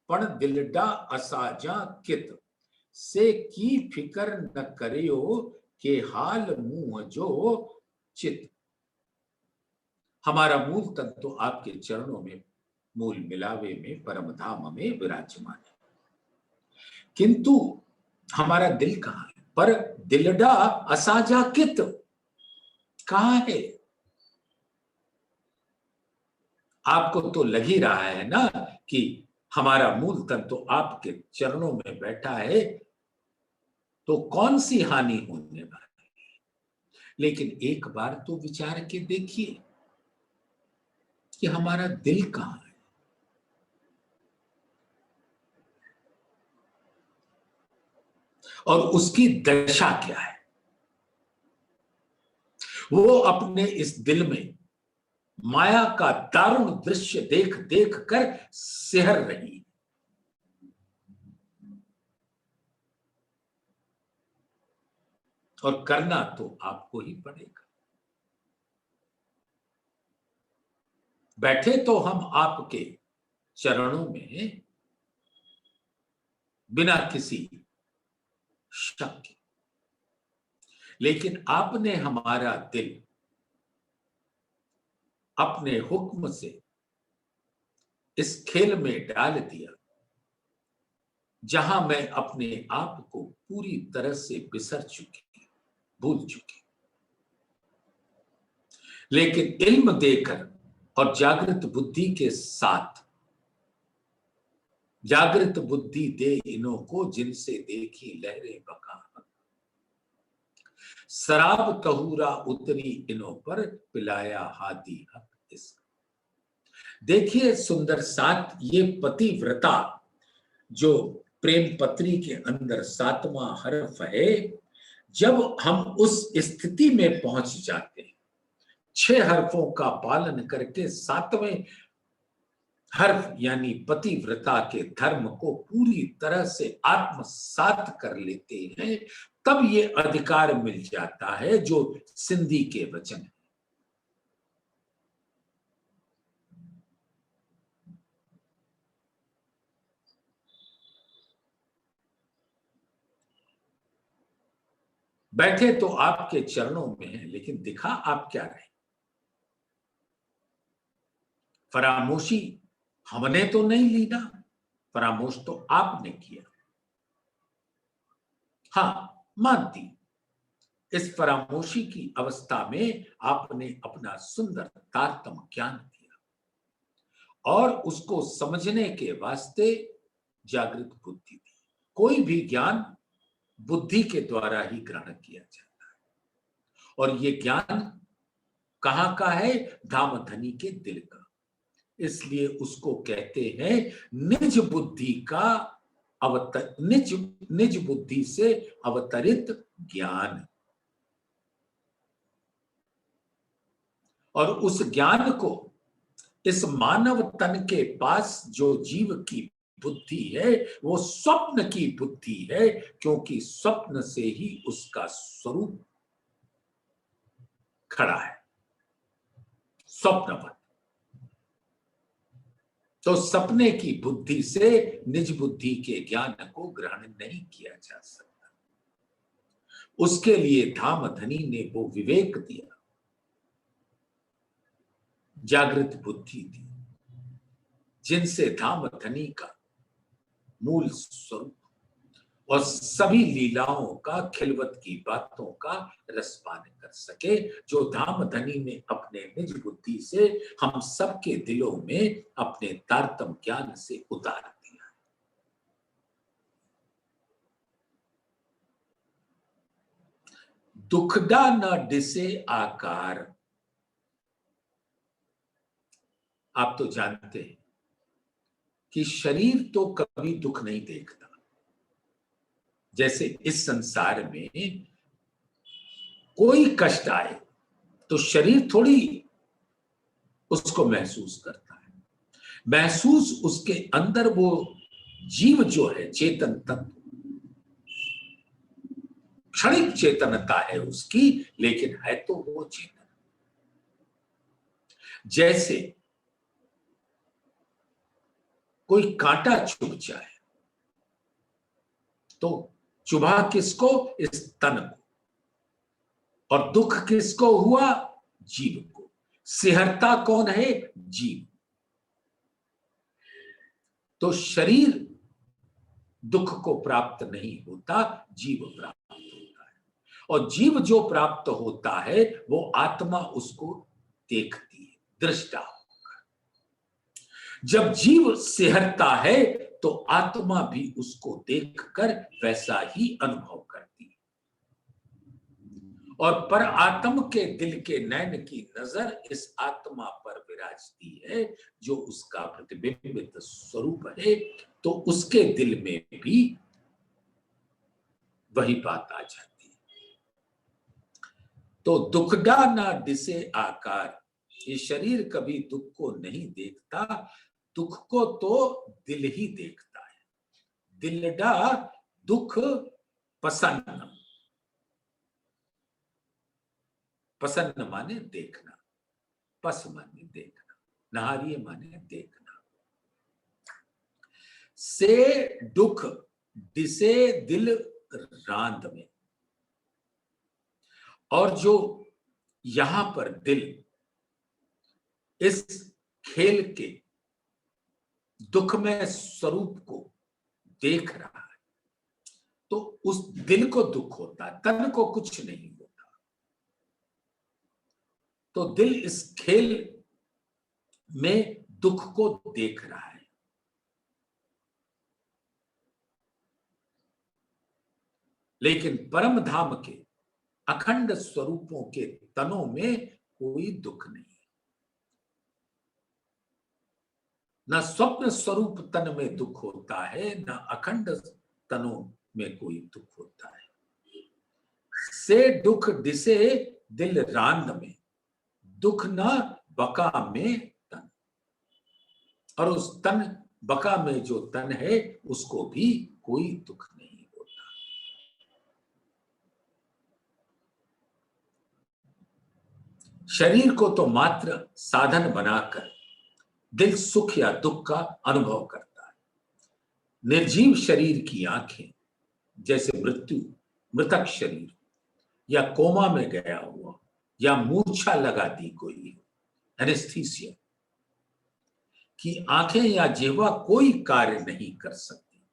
पण दिलडा असाजा कित, से की फिकर न करियो के हाल मुंह जो चित। हमारा मूल तत्व तो आपके चरणों में, मूल मिलावे में, परम धाम में विराजमान है, किंतु हमारा दिल कहां है? पर दिलडा असाजा कित कहां है? आपको तो लग ही रहा है ना कि हमारा मूल तत्व तो आपके चरणों में बैठा है, तो कौन सी हानि होने वाली है? लेकिन एक बार तो विचार के देखिए कि हमारा दिल कहां है, और उसकी दशा क्या है। वो अपने इस दिल में माया का दारुण दृश्य देख देख कर सिहर रही, और करना तो आपको ही पड़ेगा। बैठे तो हम आपके चरणों में बिना किसी शक के, लेकिन आपने हमारा दिल अपने हुक्म से इस खेल में डाल दिया, जहां मैं अपने आप को पूरी तरह से बिसर चुकी, भूल चुकी। लेकिन इल्म देकर और जागृत बुद्धि के साथ, जागृत बुद्धि दे इन्हों को जिनसे देखी लहरें बका, शराब कहूरा उतरी इन्हों पर पिलाया हादी हक इश्क। देखिए सुंदर साथ, ये पतिव्रता जो प्रेम पत्री के अंदर 7वां हर्फ है, जब हम उस स्थिति में पहुंच जाते हैं, 6 हर्फों का पालन करके 7वें हर्फ यानी पतिव्रता के धर्म को पूरी तरह से आत्मसात कर लेते हैं, तब ये अधिकार मिल जाता है जो सिंधी के वचन है। बैठे तो आपके चरणों में है, लेकिन दिखा आप क्या रहे? फरामोशी हमने तो नहीं ली ना, फरामोश तो आपने किया। हाँ, मानती, इस फरामोशी की अवस्था में आपने अपना सुंदर तारतम ज्ञान दिया और उसको समझने के वास्ते जागृत बुद्धि दी। कोई भी ज्ञान बुद्धि के द्वारा ही ग्रहण किया जाता है और ये ज्ञान कहां का है? धामधनी के दिल का। इसलिए उसको कहते हैं निज बुद्धि का निज बुद्धि से अवतरित ज्ञान। और उस ज्ञान को इस मानव तन के पास जो जीव की बुद्धि है वो स्वप्न की बुद्धि है, क्योंकि स्वप्न से ही उसका स्वरूप खड़ा है, स्वप्नवत। तो सपने की बुद्धि से निज बुद्धि के ज्ञान को ग्रहण नहीं किया जा सकता। उसके लिए धामधनी ने वो विवेक दिया, जागृत बुद्धि दी, जिनसे धामधनी का मूल स्वरूप और सभी लीलाओं का, खिलवत की बातों का रसपान कर सके, जो धामधनी ने अपने निज बुद्धि से हम सबके दिलों में अपने तारतम ज्ञान से उतार दिया। दुखदा न डिसे आकार। आप तो जानते हैं कि शरीर तो कभी दुख नहीं देखता। जैसे इस संसार में कोई कष्ट आए तो शरीर थोड़ी उसको महसूस करता है, महसूस उसके अंदर वो जीव जो है, चेतन तत्व, क्षणिक चेतनता है उसकी, लेकिन है तो वो चेतन। जैसे कोई कांटा चुभ जाए तो चुभा किसको? इस तन को। और दुख किसको हुआ? जीव को। सिहरता कौन है? जीव। तो शरीर दुख को प्राप्त नहीं होता, जीव प्राप्त होता है। और जीव जो प्राप्त होता है वो आत्मा उसको देखती है, दृष्टा होकर। जब जीव सिहरता है तो आत्मा भी उसको देखकर वैसा ही अनुभव करती है। और पर आत्म के दिल के नैन की नजर इस आत्मा पर विराजती है, जो उसका प्रतिबिंबित स्वरूप है, तो उसके दिल में भी वही बात आ जाती है। तो दुखदा ना दिसे आकार, ये शरीर कभी दुख को नहीं देखता, दुख को तो दिल ही देखता है। दिलडा दुख पसन्न, पसन्न माने देखना, पस माने देखना, नहारिये माने देखना। से दुख दिसे दिल रांद में, और जो यहां पर दिल इस खेल के दुखमय स्वरूप को देख रहा है, तो उस दिल को दुख होता है, तन को कुछ नहीं होता। तो दिल इस खेल में दुख को देख रहा है। लेकिन परम धाम के अखंड स्वरूपों के तनों में कोई दुख नहीं। न स्वप्न स्वरूप तन में दुख होता है, न अखंड तनों में कोई दुख होता है। से दुख दिसे दिल रांद में, दुख न बका में तन। और उस तन बका में जो तन है उसको भी कोई दुख नहीं होता। शरीर को तो मात्र साधन बनाकर दिल सुख या दुख का अनुभव करता है। निर्जीव शरीर की आंखें जैसे मृत्यु, मृतक शरीर, या कोमा में गया हुआ या मूर्छा लगा दी कोई, एनेस्थीसिया, कि आंखें या जिह्वा कोई कार्य नहीं कर सकती।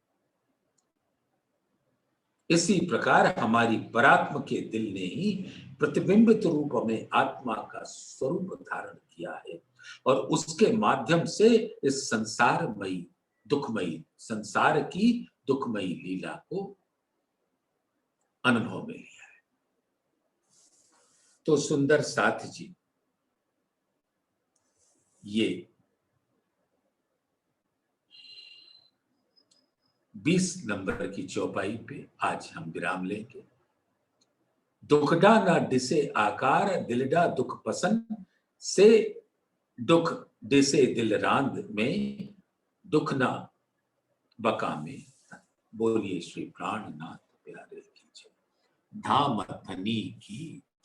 इसी प्रकार हमारी परात्म के दिल ने ही प्रतिबिंबित रूप में आत्मा का स्वरूप धारण किया है और उसके माध्यम से इस संसारमयी दुखमयी संसार की दुखमयी लीला को अनुभव में लिया है। तो सुंदर साथ जी, ये 20 नंबर की चौपाई पे आज हम विराम लेंगे। दुखडा ना दिसे आकार दिलडा दुख पसंद से दुख दिसे दिल रांद में दुख ना बका में। बोलिए श्री प्राणनाथ प्यारे की जय। धाम धनी की